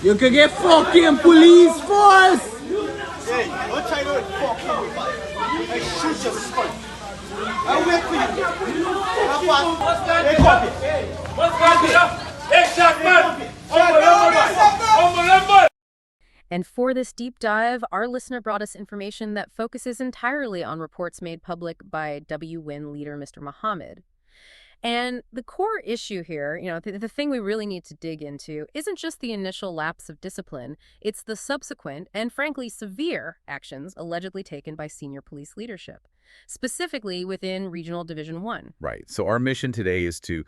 You could get fucking police force! Hey, don't try to fucking with me. I shoot your skull. I wait for you. Hey, copy. What's that? Hey, shot man! And for this deep dive, our listener brought us information that focuses entirely on reports made public by WWIN leader Mr. Mohamed. And the core issue here, the thing we really need to dig into isn't just the initial lapse of discipline, it's the subsequent and frankly severe actions allegedly taken by senior police leadership, specifically within Regional Division 1. Right. So our mission today is to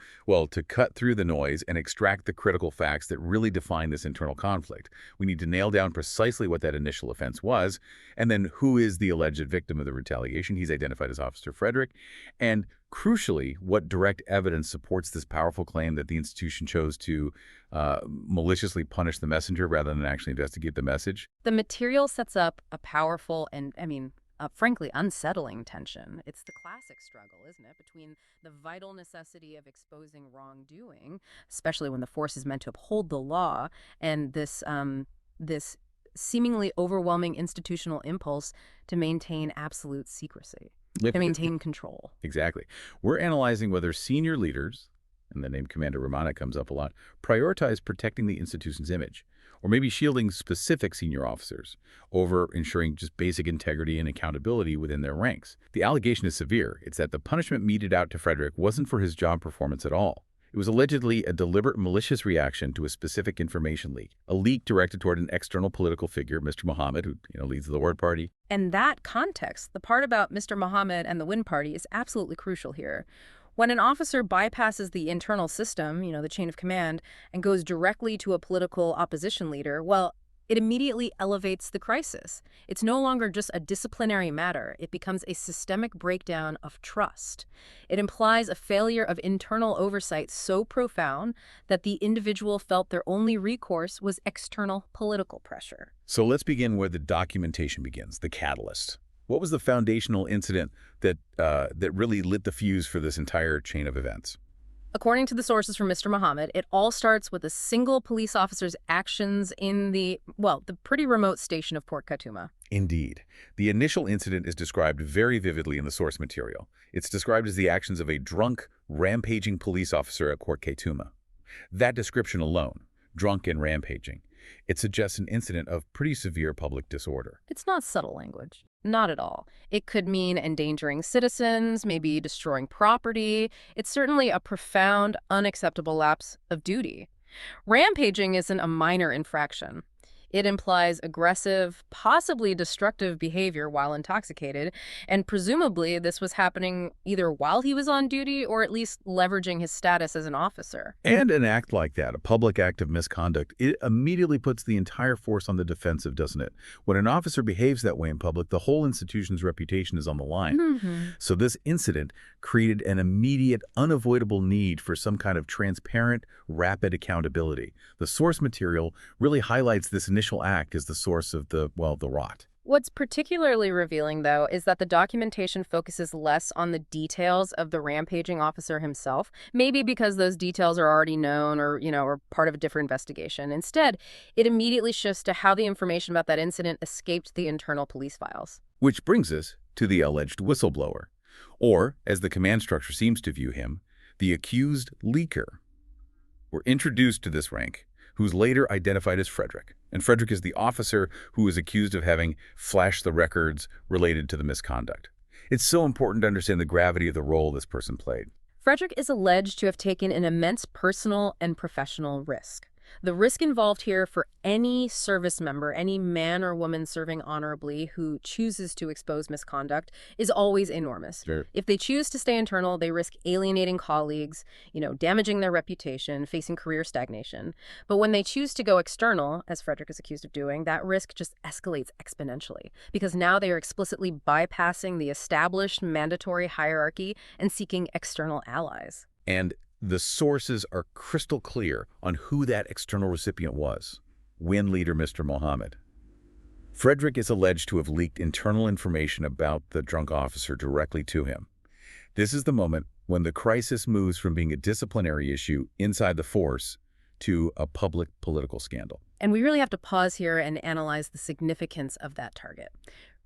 cut through the noise and extract the critical facts that really define this internal conflict. We need to nail down precisely what that initial offense was, and then who is the alleged victim of the retaliation. He's identified as Officer Frederick, and crucially, what direct evidence supports this powerful claim that the institution chose to maliciously punish the messenger rather than actually investigate the message. The material sets up a powerful and, frankly, unsettling tension. It's the classic struggle, isn't it, between the vital necessity of exposing wrongdoing, especially when the force is meant to uphold the law, and this seemingly overwhelming institutional impulse to maintain absolute secrecy. To maintain control. Exactly. We're analyzing whether senior leaders, and the name Commander Ramana comes up a lot, prioritize protecting the institution's image, or maybe shielding specific senior officers over ensuring just basic integrity and accountability within their ranks. The allegation is severe. It's that the punishment meted out to Frederick wasn't for his job performance at all. It was allegedly a deliberate malicious reaction to a specific information leak, a leak directed toward an external political figure, Mr. Mohamed, who leads the Word Party. And that context, the part about Mr. Mohamed and the Wind Party, is absolutely crucial here. When an officer bypasses the internal system, the chain of command, and goes directly to a political opposition leader, well, it immediately elevates the crisis. It's no longer just a disciplinary matter. It becomes a systemic breakdown of trust. It implies a failure of internal oversight so profound that the individual felt their only recourse was external political pressure. So let's begin where the documentation begins, the catalyst. What was the foundational incident that really lit the fuse for this entire chain of events? According to the sources from Mr. Mohamed, it all starts with a single police officer's actions in the pretty remote station of Port Katuma. Indeed. The initial incident is described very vividly in the source material. It's described as the actions of a drunk, rampaging police officer at Port Kaituma. That description alone, drunk and rampaging, it suggests an incident of pretty severe public disorder. It's not subtle language. Not at all. It could mean endangering citizens, maybe destroying property. It's certainly a profound, unacceptable lapse of duty. Rampaging isn't a minor infraction. It implies aggressive, possibly destructive behavior while intoxicated, and presumably this was happening either while he was on duty or at least leveraging his status as an officer. And an act like that, a public act of misconduct, it immediately puts the entire force on the defensive, doesn't it? When an officer behaves that way in public, the whole institution's reputation is on the line. So this incident created an immediate, unavoidable need for some kind of transparent, rapid accountability. The source material really highlights this initial act as the source of the rot. What's particularly revealing, though, is that the documentation focuses less on the details of the rampaging officer himself, maybe because those details are already known or part of a different investigation. Instead, it immediately shifts to how the information about that incident escaped the internal police files. Which brings us to the alleged whistleblower, or, as the command structure seems to view him, the accused leaker. We're introduced to this rank, who's later identified as Frederick. And Frederick is the officer who is accused of having flashed the records related to the misconduct. It's so important to understand the gravity of the role this person played. Frederick is alleged to have taken an immense personal and professional risk. The risk involved here for any service member, any man or woman serving honorably who chooses to expose misconduct, is always enormous. Sure. If they choose to stay internal, they risk alienating colleagues, damaging their reputation, facing career stagnation. But when they choose to go external, as Frederick is accused of doing, that risk just escalates exponentially because now they are explicitly bypassing the established mandatory hierarchy and seeking external allies. And the sources are crystal clear on who that external recipient was. WIN leader Mr. Mohamed. Frederick is alleged to have leaked internal information about the drunk officer directly to him. This is the moment when the crisis moves from being a disciplinary issue inside the force to a public political scandal. And we really have to pause here and analyze the significance of that target.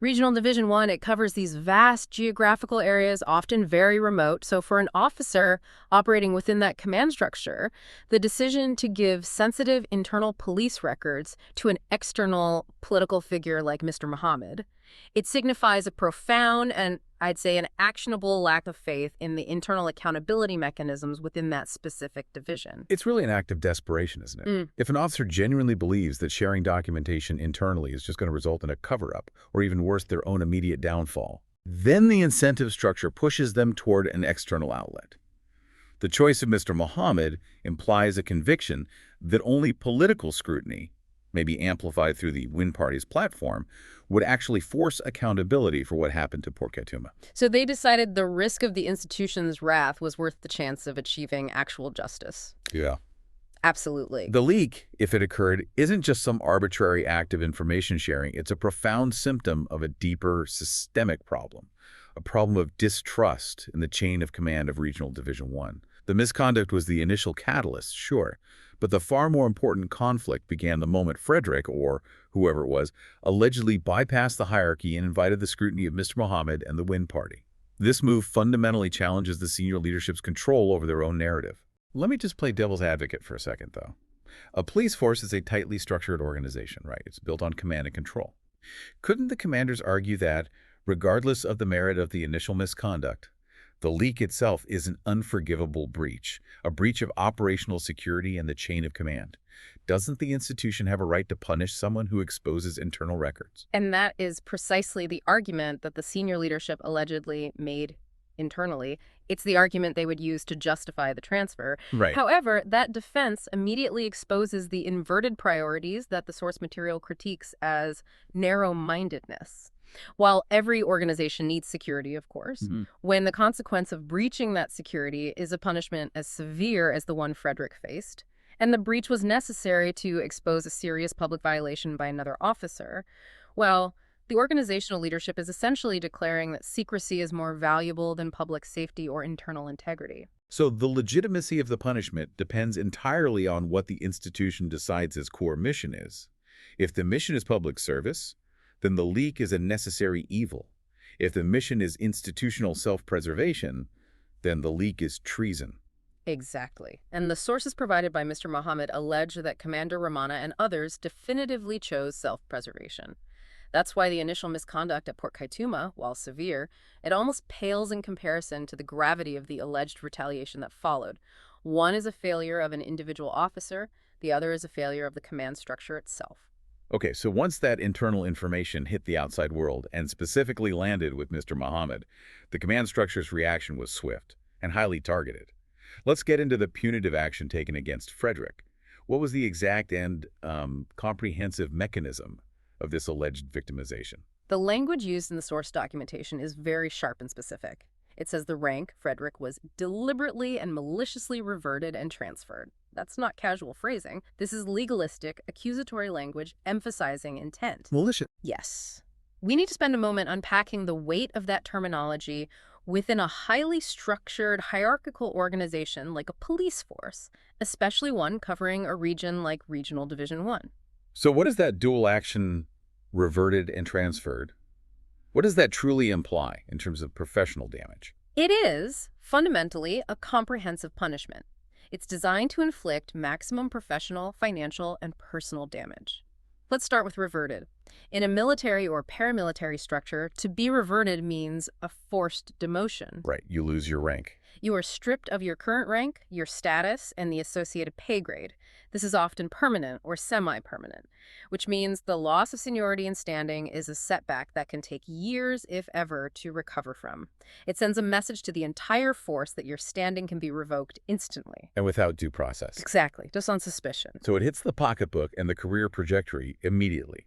Regional Division 1, it covers these vast geographical areas, often very remote. So for an officer operating within that command structure, the decision to give sensitive internal police records to an external political figure like Mr. Mohamed, it signifies a profound and, I'd say, an actionable lack of faith in the internal accountability mechanisms within that specific division. It's really an act of desperation, isn't it? If an officer genuinely believes that sharing documentation internally is just going to result in a cover-up, or even worse, their own immediate downfall, then the incentive structure pushes them toward an external outlet. The choice of Mr. Mohamed implies a conviction that only political scrutiny, maybe amplified through the Win Party's platform, would actually force accountability for what happened to Port Kaituma. So they decided the risk of the institution's wrath was worth the chance of achieving actual justice. Yeah. Absolutely. The leak, if it occurred, isn't just some arbitrary act of information sharing. It's a profound symptom of a deeper systemic problem, a problem of distrust in the chain of command of Regional Division 1. The misconduct was the initial catalyst, sure, but the far more important conflict began the moment Frederick, or whoever it was, allegedly bypassed the hierarchy and invited the scrutiny of Mr. Mohamed and the Win Party. This move fundamentally challenges the senior leadership's control over their own narrative. Let me just play devil's advocate for a second, though. A police force is a tightly structured organization, right? It's built on command and control. Couldn't the commanders argue that, regardless of the merit of the initial misconduct, the leak itself is an unforgivable breach, a breach of operational security and the chain of command? Doesn't the institution have a right to punish someone who exposes internal records? And that is precisely the argument that the senior leadership allegedly made internally. It's the argument they would use to justify the transfer. Right. However, that defense immediately exposes the inverted priorities that the source material critiques as narrow-mindedness. While every organization needs security, of course, when the consequence of breaching that security is a punishment as severe as the one Frederick faced, and the breach was necessary to expose a serious public violation by another officer, well, the organizational leadership is essentially declaring that secrecy is more valuable than public safety or internal integrity. So the legitimacy of the punishment depends entirely on what the institution decides its core mission is. If the mission is public service, then the leak is a necessary evil. If the mission is institutional self-preservation, then the leak is treason. Exactly. And the sources provided by Mr. Mohamed allege that Commander Ramana and others definitively chose self-preservation. That's why the initial misconduct at Port Kaituma, while severe, it almost pales in comparison to the gravity of the alleged retaliation that followed. One is a failure of an individual officer, the other is a failure of the command structure itself. Okay, so once that internal information hit the outside world and specifically landed with Mr. Mohamed, the command structure's reaction was swift and highly targeted. Let's get into the punitive action taken against Frederick. What was the exact and comprehensive mechanism of this alleged victimization? The language used in the source documentation is very sharp and specific. It says the rank, Frederick, was deliberately and maliciously reverted and transferred. That's not casual phrasing. This is legalistic, accusatory language emphasizing intent. Malicious. Yes. We need to spend a moment unpacking the weight of that terminology within a highly structured, hierarchical organization like a police force, especially one covering a region like Regional Division 1. So what does that dual action, reverted and transferred, what does that truly imply in terms of professional damage? It is, fundamentally, a comprehensive punishment. It's designed to inflict maximum professional, financial, and personal damage. Let's start with reverted. In a military or paramilitary structure, to be reverted means a forced demotion. Right, you lose your rank. You are stripped of your current rank, your status, and the associated pay grade. This is often permanent or semi-permanent, which means the loss of seniority and standing is a setback that can take years, if ever, to recover from. It sends a message to the entire force that your standing can be revoked instantly. And without due process. Exactly, just on suspicion. So it hits the pocketbook and the career trajectory immediately.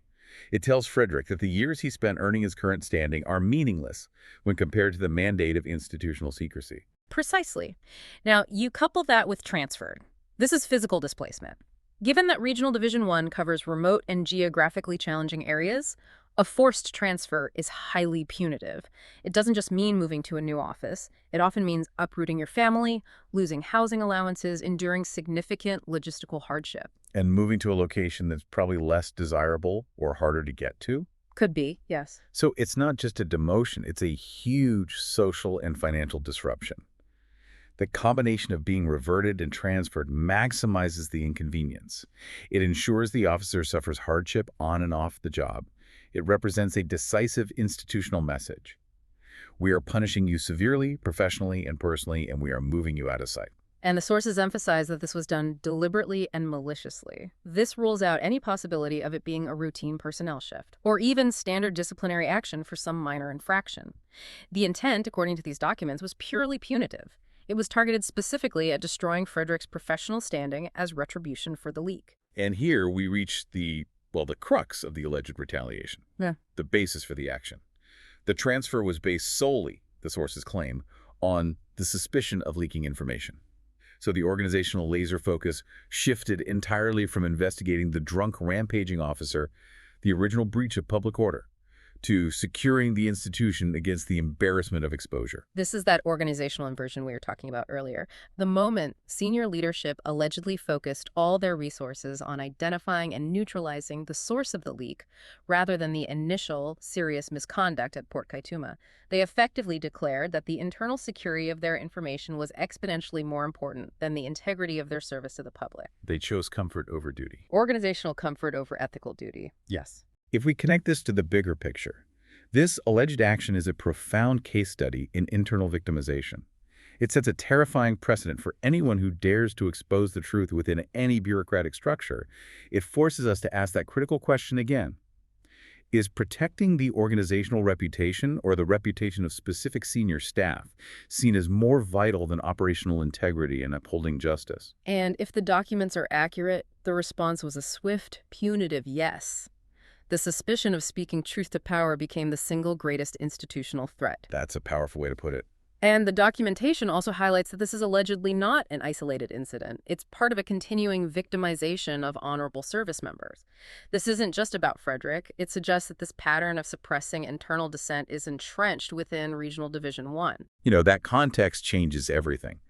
It tells Frederick that the years he spent earning his current standing are meaningless when compared to the mandate of institutional secrecy. Precisely. Now, you couple that with transferred. This is physical displacement. Given that Regional Division 1 covers remote and geographically challenging areas, A forced transfer is highly punitive. It doesn't just mean moving to a new office. It often means uprooting your family, losing housing allowances, enduring significant logistical hardship. And moving to a location that's probably less desirable or harder to get to. Could be, yes. So it's not just a demotion, it's a huge social and financial disruption. The combination of being reverted and transferred maximizes the inconvenience. It ensures the officer suffers hardship on and off the job. It represents a decisive institutional message. We are punishing you severely, professionally, and personally, and we are moving you out of sight. And the sources emphasize that this was done deliberately and maliciously. This rules out any possibility of it being a routine personnel shift, or even standard disciplinary action for some minor infraction. The intent, according to these documents, was purely punitive. It was targeted specifically at destroying Frederick's professional standing as retribution for the leak. And here we reach the crux of the alleged retaliation. Yeah. The basis for the action. The transfer was based solely, the sources claim, on the suspicion of leaking information. So the organizational laser focus shifted entirely from investigating the drunk rampaging officer, the original breach of public order, to securing the institution against the embarrassment of exposure. This is that organizational inversion we were talking about earlier. The moment senior leadership allegedly focused all their resources on identifying and neutralizing the source of the leak, rather than the initial serious misconduct at Port Kaituma, they effectively declared that the internal security of their information was exponentially more important than the integrity of their service to the public. They chose comfort over duty. Organizational comfort over ethical duty. Yes. If we connect this to the bigger picture, this alleged action is a profound case study in internal victimization. It sets a terrifying precedent for anyone who dares to expose the truth within any bureaucratic structure. It forces us to ask that critical question again. Is protecting the organizational reputation or the reputation of specific senior staff seen as more vital than operational integrity and upholding justice? And if the documents are accurate, the response was a swift, punitive yes. The suspicion of speaking truth to power became the single greatest institutional threat. That's a powerful way to put it. And the documentation also highlights that this is allegedly not an isolated incident. It's part of a continuing victimization of honorable service members. This isn't just about Frederick. It suggests that this pattern of suppressing internal dissent is entrenched within Regional Division 1. That context changes everything.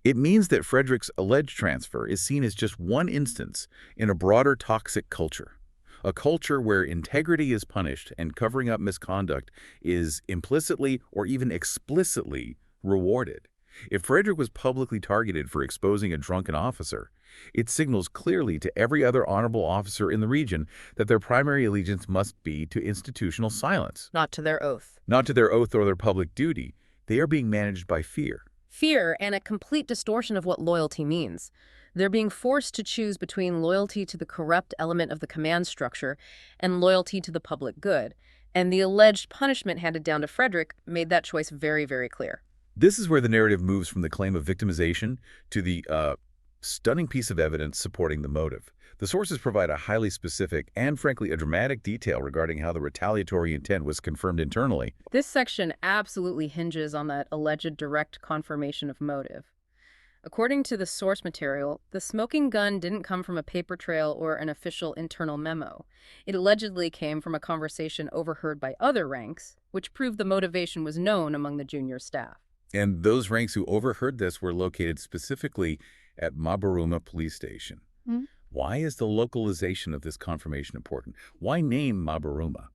It means that Frederick's alleged transfer is seen as just one instance in a broader toxic culture. A culture where integrity is punished and covering up misconduct is implicitly or even explicitly rewarded. If Frederick was publicly targeted for exposing a drunken officer, it signals clearly to every other honorable officer in the region that their primary allegiance must be to institutional silence. Not to their oath. Not to their oath or their public duty. They are being managed by fear. Fear and a complete distortion of what loyalty means. They're being forced to choose between loyalty to the corrupt element of the command structure and loyalty to the public good. And the alleged punishment handed down to Frederick made that choice very, very clear. This is where the narrative moves from the claim of victimization to the stunning piece of evidence supporting the motive. The sources provide a highly specific and, frankly, a dramatic detail regarding how the retaliatory intent was confirmed internally. This section absolutely hinges on that alleged direct confirmation of motive. According to the source material, the smoking gun didn't come from a paper trail or an official internal memo. It allegedly came from a conversation overheard by other ranks, which proved the motivation was known among the junior staff. And those ranks who overheard this were located specifically at Mabaruma Police Station. Why is the localization of this confirmation important? Why name Mabaruma?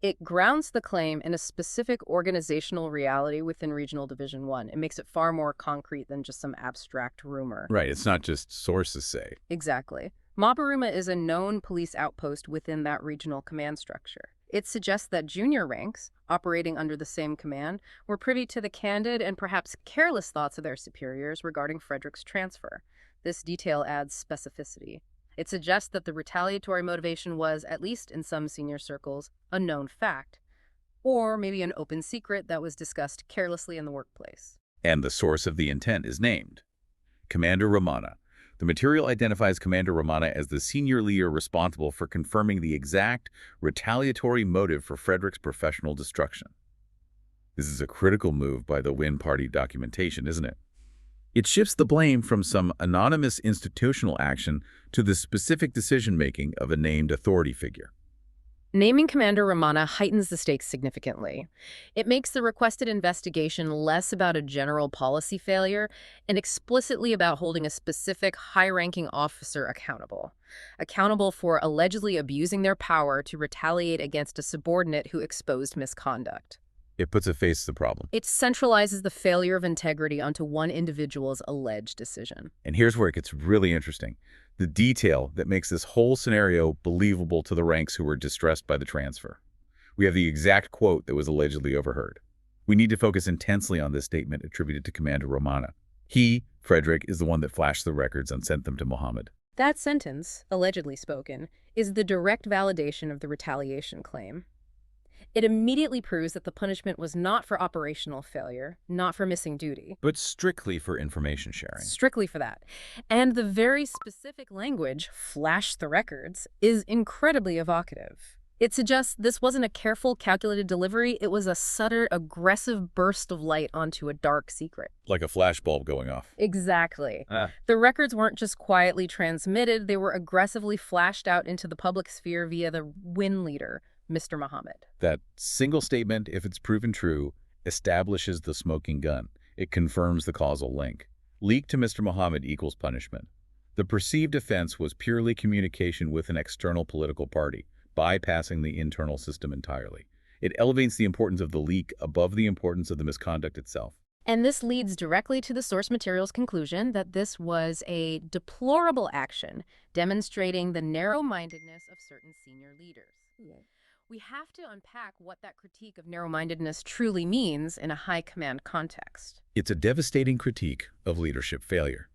It grounds the claim in a specific organizational reality within Regional Division 1. It makes it far more concrete than just some abstract rumor. Right, it's not just sources say. Exactly. Mabaruma is a known police outpost within that regional command structure. It suggests that junior ranks, operating under the same command, were privy to the candid and perhaps careless thoughts of their superiors regarding Frederick's transfer. This detail adds specificity. It suggests that the retaliatory motivation was, at least in some senior circles, a known fact, or maybe an open secret that was discussed carelessly in the workplace. And the source of the intent is named. Commander Ramana. The material identifies Commander Ramana as the senior leader responsible for confirming the exact retaliatory motive for Frederick's professional destruction. This is a critical move by the Win Party documentation, isn't it? It shifts the blame from some anonymous institutional action to the specific decision-making of a named authority figure. Naming Commander Ramana heightens the stakes significantly. It makes the requested investigation less about a general policy failure and explicitly about holding a specific high-ranking officer accountable for allegedly abusing their power to retaliate against a subordinate who exposed misconduct. It puts a face to the problem. It centralizes the failure of integrity onto one individual's alleged decision. And here's where it gets really interesting. The detail that makes this whole scenario believable to the ranks who were distressed by the transfer. We have the exact quote that was allegedly overheard. We need to focus intensely on this statement attributed to Commander Ramana. He, Frederick, is the one that flashed the records and sent them to Mohamed. That sentence, allegedly spoken, is the direct validation of the retaliation claim. It immediately proves that the punishment was not for operational failure, not for missing duty. But strictly for information sharing. Strictly for that. And the very specific language, flash the records, is incredibly evocative. It suggests this wasn't a careful, calculated delivery. It was a sudden, aggressive burst of light onto a dark secret. Like a flashbulb going off. Exactly. The records weren't just quietly transmitted. They were aggressively flashed out into the public sphere via the win leader, Mr. Mohamed. That single statement, if it's proven true, establishes the smoking gun. It confirms the causal link. Leak to Mr. Mohamed equals punishment. The perceived offense was purely communication with an external political party, bypassing the internal system entirely. It elevates the importance of the leak above the importance of the misconduct itself. And this leads directly to the source material's conclusion that this was a deplorable action, demonstrating the narrow-mindedness of certain senior leaders. We have to unpack what that critique of narrow-mindedness truly means in a high command context. It's a devastating critique of leadership failure.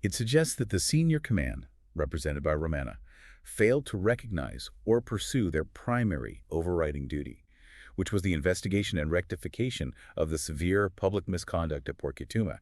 It suggests that the senior command, represented by Ramana, failed to recognize or pursue their primary overriding duty, which was the investigation and rectification of the severe public misconduct at Port Kaituma.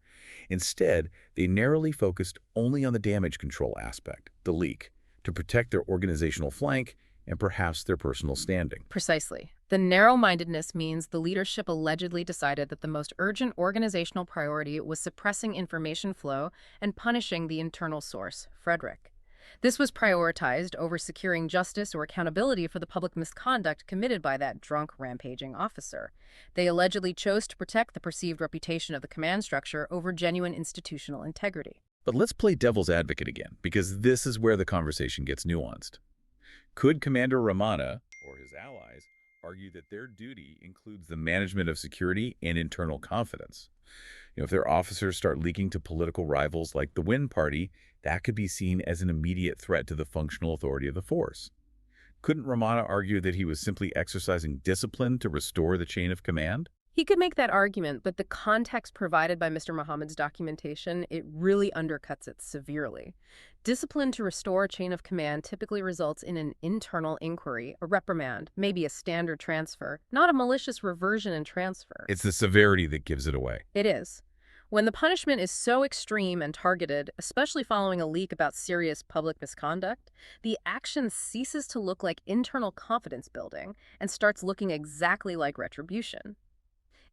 Instead, they narrowly focused only on the damage control aspect, the leak, to protect their organizational flank and perhaps their personal standing. Precisely. The narrow-mindedness means the leadership allegedly decided that the most urgent organizational priority was suppressing information flow and punishing the internal source, Frederick. This was prioritized over securing justice or accountability for the public misconduct committed by that drunk, rampaging officer. They allegedly chose to protect the perceived reputation of the command structure over genuine institutional integrity. But let's play devil's advocate again, because this is where the conversation gets nuanced. Could Commander Ramana, or his allies, argue that their duty includes the management of security and internal confidence? If their officers start leaking to political rivals like the Win Party, that could be seen as an immediate threat to the functional authority of the force. Couldn't Ramana argue that he was simply exercising discipline to restore the chain of command? He could make that argument, but the context provided by Mr. Mohamed's documentation, it really undercuts it severely. Discipline to restore a chain of command typically results in an internal inquiry, a reprimand, maybe a standard transfer, not a malicious reversion and transfer. It's the severity that gives it away. It is. When the punishment is so extreme and targeted, especially following a leak about serious public misconduct, the action ceases to look like internal confidence building and starts looking exactly like retribution.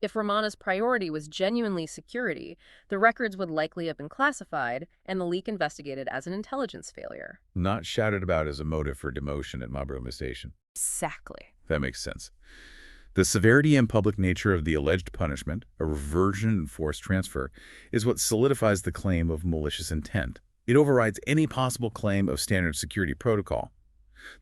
If Ramana's priority was genuinely security, the records would likely have been classified and the leak investigated as an intelligence failure. Not shouted about as a motive for demotion at Mabaruma Station. Exactly. That makes sense. The severity and public nature of the alleged punishment, a reversion and forced transfer, is what solidifies the claim of malicious intent. It overrides any possible claim of standard security protocol.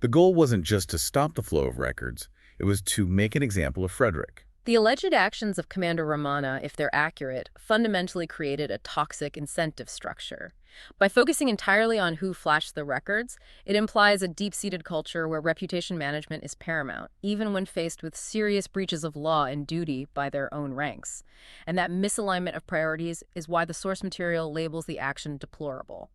The goal wasn't just to stop the flow of records, it was to make an example of Frederick. The alleged actions of Commander Ramana, if they're accurate, fundamentally created a toxic incentive structure. By focusing entirely on who flashed the records, it implies a deep-seated culture where reputation management is paramount, even when faced with serious breaches of law and duty by their own ranks. And that misalignment of priorities is why the source material labels the action deplorable.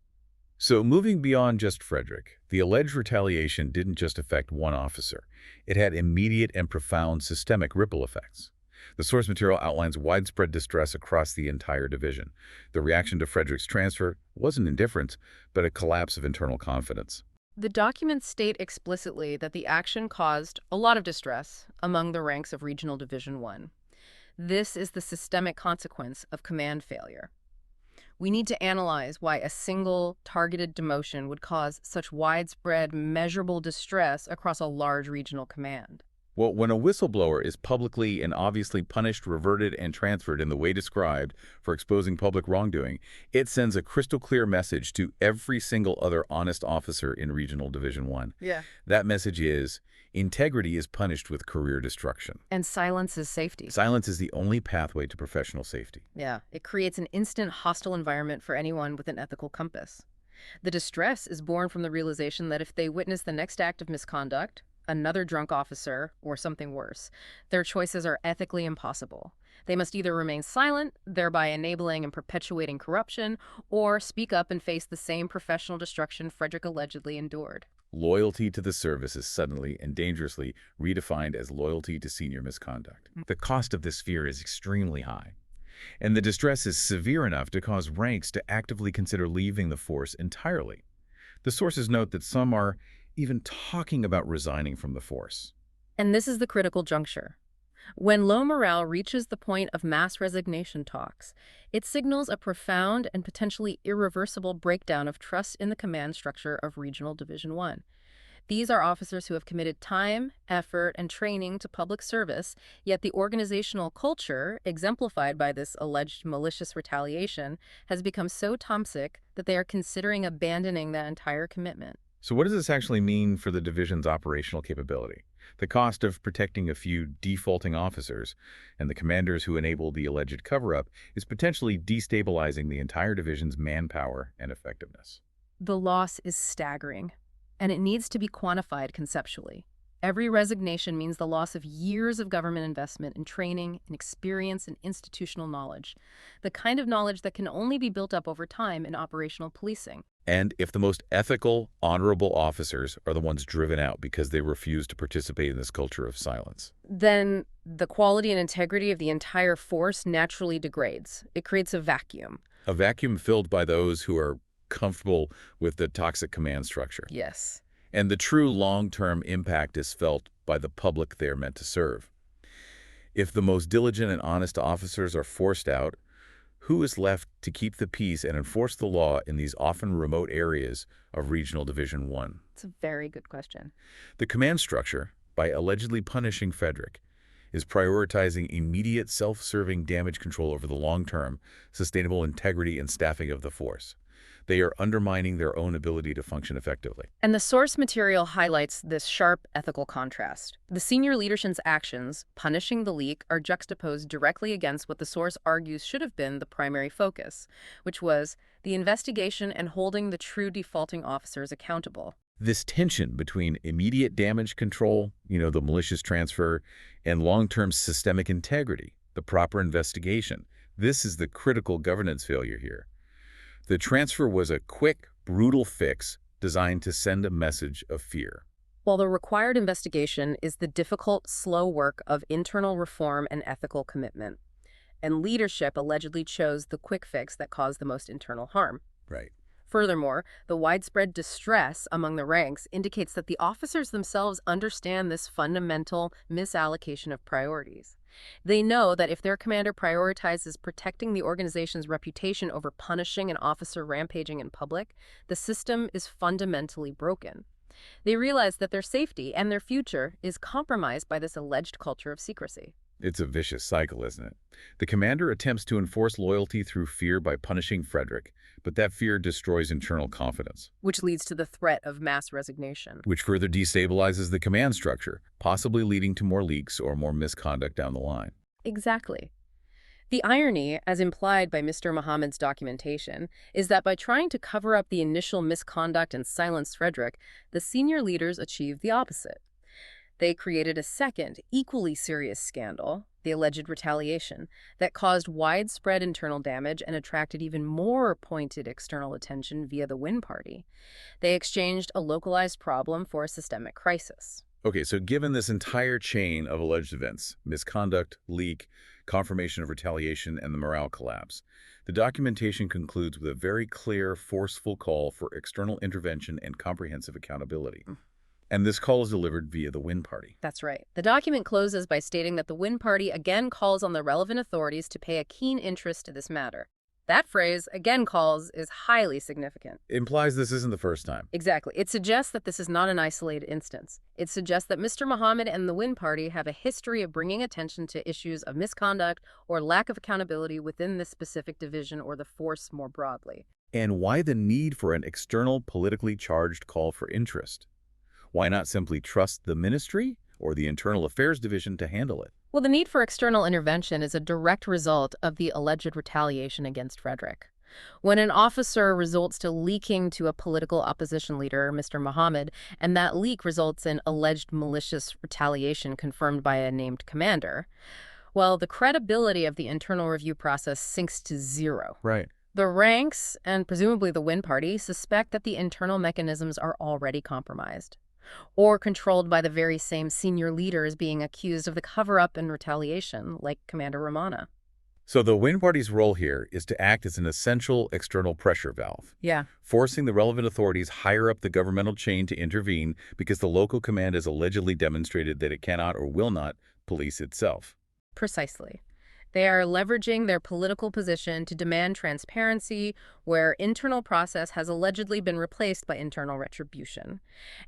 So moving beyond just Frederick, the alleged retaliation didn't just affect one officer. It had immediate and profound systemic ripple effects. The source material outlines widespread distress across the entire division. The reaction to Frederick's transfer wasn't indifference, but a collapse of internal confidence. The documents state explicitly that the action caused a lot of distress among the ranks of Regional Division 1. This is the systemic consequence of command failure. We need to analyze why a single targeted demotion would cause such widespread, measurable distress across a large regional command. Well, when a whistleblower is publicly and obviously punished, reverted, and transferred in the way described for exposing public wrongdoing, it sends a crystal clear message to every single other honest officer in Regional Division 1. Yeah. That message is, integrity is punished with career destruction. And silence is safety. Silence is the only pathway to professional safety. Yeah, it creates an instant hostile environment for anyone with an ethical compass. The distress is born from the realization that if they witness the next act of misconduct, another drunk officer, or something worse, their choices are ethically impossible. They must either remain silent, thereby enabling and perpetuating corruption, or speak up and face the same professional destruction Frederick allegedly endured. Loyalty to the service is suddenly and dangerously redefined as loyalty to senior misconduct. The cost of this fear is extremely high, and the distress is severe enough to cause ranks to actively consider leaving the force entirely. The sources note that some are even talking about resigning from the force. And this is the critical juncture. When low morale reaches the point of mass resignation talks, it signals a profound and potentially irreversible breakdown of trust in the command structure of Regional Division 1. These are officers who have committed time, effort, and training to public service, yet the organizational culture, exemplified by this alleged malicious retaliation, has become so toxic that they are considering abandoning that entire commitment. So what does this actually mean for the division's operational capability? The cost of protecting a few defaulting officers and the commanders who enable the alleged cover-up is potentially destabilizing the entire division's manpower and effectiveness. The loss is staggering, and it needs to be quantified conceptually. Every resignation means the loss of years of government investment in training, in experience, and institutional knowledge, the kind of knowledge that can only be built up over time in operational policing. And if the most ethical, honorable officers are the ones driven out because they refuse to participate in this culture of silence, then the quality and integrity of the entire force naturally degrades. It creates a vacuum. a vacuum filled by those who are comfortable with the toxic command structure. Yes. And the true long-term impact is felt by the public they are meant to serve. If the most diligent and honest officers are forced out, who is left to keep the peace and enforce the law in these often remote areas of Regional Division 1? It's a very good question. The command structure, by allegedly punishing Frederick, is prioritizing immediate self-serving damage control over the long-term, sustainable integrity and staffing of the force. They are undermining their own ability to function effectively. And the source material highlights this sharp ethical contrast. The senior leadership's actions, punishing the leak, are juxtaposed directly against what the source argues should have been the primary focus, which was the investigation and holding the true defaulting officers accountable. This tension between immediate damage control, the malicious transfer, and long-term systemic integrity, the proper investigation, this is the critical governance failure here. The transfer was a quick, brutal fix designed to send a message of fear, while the required investigation is the difficult, slow work of internal reform and ethical commitment. And leadership allegedly chose the quick fix that caused the most internal harm. Right. Furthermore, the widespread distress among the ranks indicates that the officers themselves understand this fundamental misallocation of priorities. They know that if their commander prioritizes protecting the organization's reputation over punishing an officer rampaging in public, the system is fundamentally broken. They realize that their safety and their future is compromised by this alleged culture of secrecy. It's a vicious cycle, isn't it? The commander attempts to enforce loyalty through fear by punishing Frederick, but that fear destroys internal confidence, which leads to the threat of mass resignation, which further destabilizes the command structure, possibly leading to more leaks or more misconduct down the line. Exactly. The irony, as implied by Mr. Mohamed's documentation, is that by trying to cover up the initial misconduct and silence Frederick, the senior leaders achieved the opposite. They created a second, equally serious scandal, the alleged retaliation, that caused widespread internal damage and attracted even more pointed external attention via the Win Party. They exchanged a localized problem for a systemic crisis. Okay, so given this entire chain of alleged events, misconduct, leak, confirmation of retaliation, and the morale collapse, the documentation concludes with a very clear, forceful call for external intervention and comprehensive accountability. And this call is delivered via the Win Party. That's right. The document closes by stating that the Win Party again calls on the relevant authorities to pay a keen interest to this matter. That phrase, again calls, is highly significant. It implies this isn't the first time. Exactly. It suggests that this is not an isolated instance. It suggests that Mr. Mohamed and the Win Party have a history of bringing attention to issues of misconduct or lack of accountability within this specific division or the force more broadly. And why the need for an external, politically charged call for interest? Why not simply trust the ministry or the Internal Affairs Division to handle it? Well, the need for external intervention is a direct result of the alleged retaliation against Frederick. When an officer results to leaking to a political opposition leader, Mr. Mohamed, and that leak results in alleged malicious retaliation confirmed by a named commander, well, the credibility of the internal review process sinks to zero. Right. The ranks, and presumably the Win Party, suspect that the internal mechanisms are already compromised, or controlled by the very same senior leaders being accused of the cover-up and retaliation, like Commander Ramana. So the Win Party's role here is to act as an essential external pressure valve, Yeah. forcing the relevant authorities higher up the governmental chain to intervene because the local command has allegedly demonstrated that it cannot or will not police itself. Precisely. They are leveraging their political position to demand transparency where internal process has allegedly been replaced by internal retribution.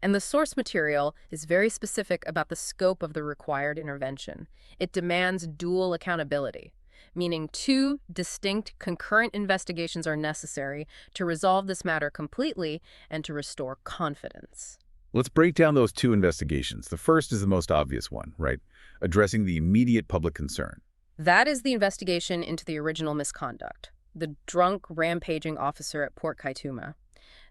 And the source material is very specific about the scope of the required intervention. It demands dual accountability, meaning two distinct concurrent investigations are necessary to resolve this matter completely and to restore confidence. Let's break down those two investigations. The first is the most obvious one, right? Addressing the immediate public concern. That is the investigation into the original misconduct, the drunk rampaging officer at Port Kaituma.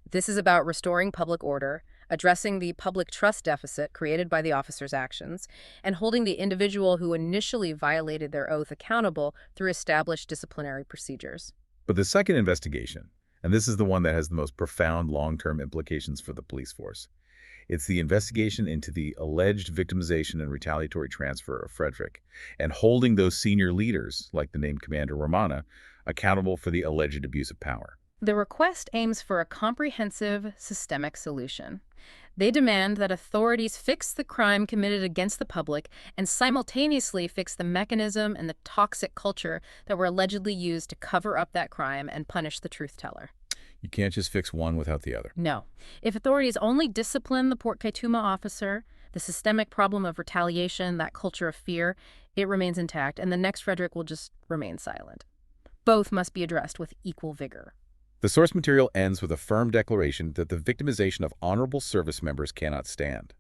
This is about restoring public order, addressing the public trust deficit created by the officer's actions, and holding the individual who initially violated their oath accountable through established disciplinary procedures. But the second investigation, and this is the one that has the most profound long-term implications for the police force, it's the investigation into the alleged victimization and retaliatory transfer of Frederick, and holding those senior leaders, like the named Commander Ramana, accountable for the alleged abuse of power. The request aims for a comprehensive, systemic solution. They demand that authorities fix the crime committed against the public and simultaneously fix the mechanism and the toxic culture that were allegedly used to cover up that crime and punish the truth teller. You can't just fix one without the other. No. If authorities only discipline the Port Kaituma officer, the systemic problem of retaliation, that culture of fear, it remains intact, and the next Frederick will just remain silent. Both must be addressed with equal vigor. The source material ends with a firm declaration that the victimization of honorable service members cannot stand,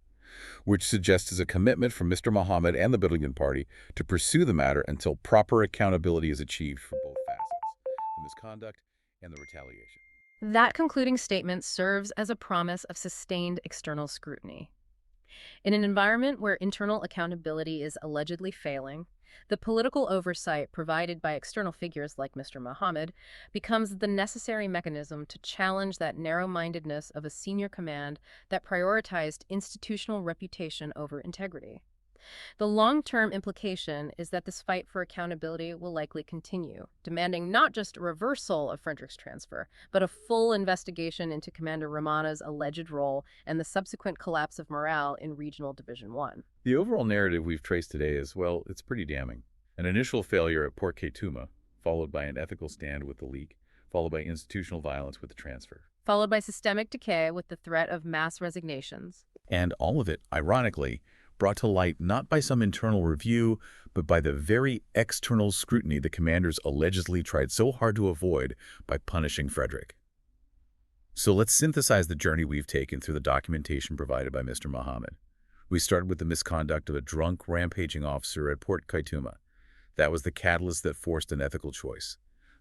which suggests a commitment from Mr. Mohamed and the Billigan Party to pursue the matter until proper accountability is achieved for both facets, the misconduct and the retaliation. That concluding statement serves as a promise of sustained external scrutiny. In an environment where internal accountability is allegedly failing, the political oversight provided by external figures like Mr. Mohamed becomes the necessary mechanism to challenge that narrow-mindedness of a senior command that prioritized institutional reputation over integrity. The long-term implication is that this fight for accountability will likely continue, demanding not just a reversal of Frederick's transfer, but a full investigation into Commander Ramana's alleged role and the subsequent collapse of morale in Regional Division 1. The overall narrative we've traced today is, well, it's pretty damning. An initial failure at Port Kaituma, followed by an ethical stand with the leak, followed by institutional violence with the transfer. Followed by systemic decay with the threat of mass resignations. And all of it, ironically, brought to light not by some internal review, but by the very external scrutiny the commanders allegedly tried so hard to avoid by punishing Frederick. So let's synthesize the journey we've taken through the documentation provided by Mr. Mohamed. We started with the misconduct of a drunk rampaging officer at Port Kaituma. That was the catalyst that forced an ethical choice.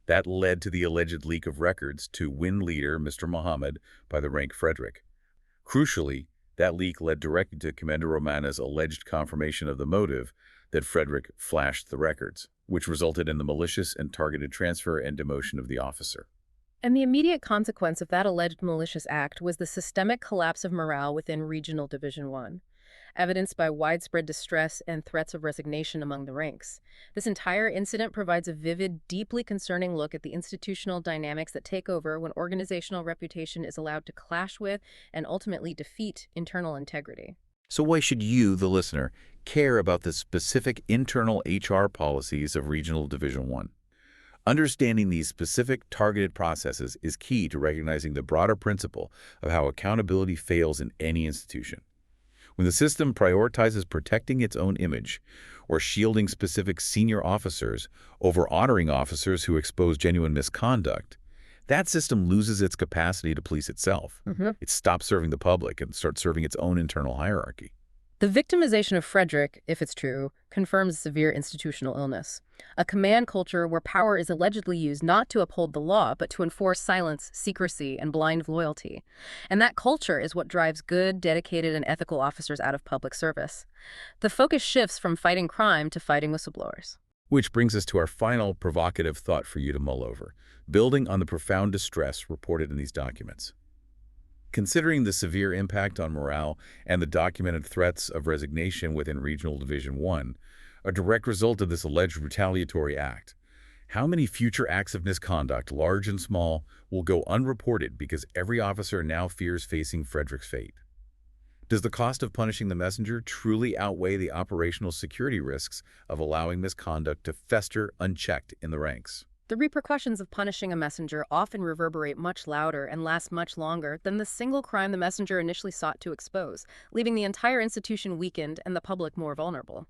That led to the alleged leak of records to Win leader Mr. Mohamed by the rank Frederick. Crucially, that leak led directly to Commander Ramana's alleged confirmation of the motive that Frederick flashed the records, which resulted in the malicious and targeted transfer and demotion of the officer. And the immediate consequence of that alleged malicious act was the systemic collapse of morale within Regional Division 1, evidenced by widespread distress and threats of resignation among the ranks. This entire incident provides a vivid, deeply concerning look at the institutional dynamics that take over when organizational reputation is allowed to clash with and ultimately defeat internal integrity. So why should you, the listener, care about the specific internal HR policies of Regional Division 1? Understanding these specific targeted processes is key to recognizing the broader principle of how accountability fails in any institution. When the system prioritizes protecting its own image or shielding specific senior officers over honoring officers who expose genuine misconduct, that system loses its capacity to police itself. It stops serving the public and starts serving its own internal hierarchy. The victimization of Frederick, if it's true, confirms severe institutional illness. A command culture where power is allegedly used not to uphold the law, but to enforce silence, secrecy, and blind loyalty. And that culture is what drives good, dedicated, and ethical officers out of public service. The focus shifts from fighting crime to fighting whistleblowers. Which brings us to our final provocative thought for you to mull over, building on the profound distress reported in these documents. Considering the severe impact on morale and the documented threats of resignation within Regional Division 1, a direct result of this alleged retaliatory act, how many future acts of misconduct, large and small, will go unreported because every officer now fears facing Frederick's fate? Does the cost of punishing the messenger truly outweigh the operational security risks of allowing misconduct to fester unchecked in the ranks? The repercussions of punishing a messenger often reverberate much louder and last much longer than the single crime the messenger initially sought to expose, leaving the entire institution weakened and the public more vulnerable.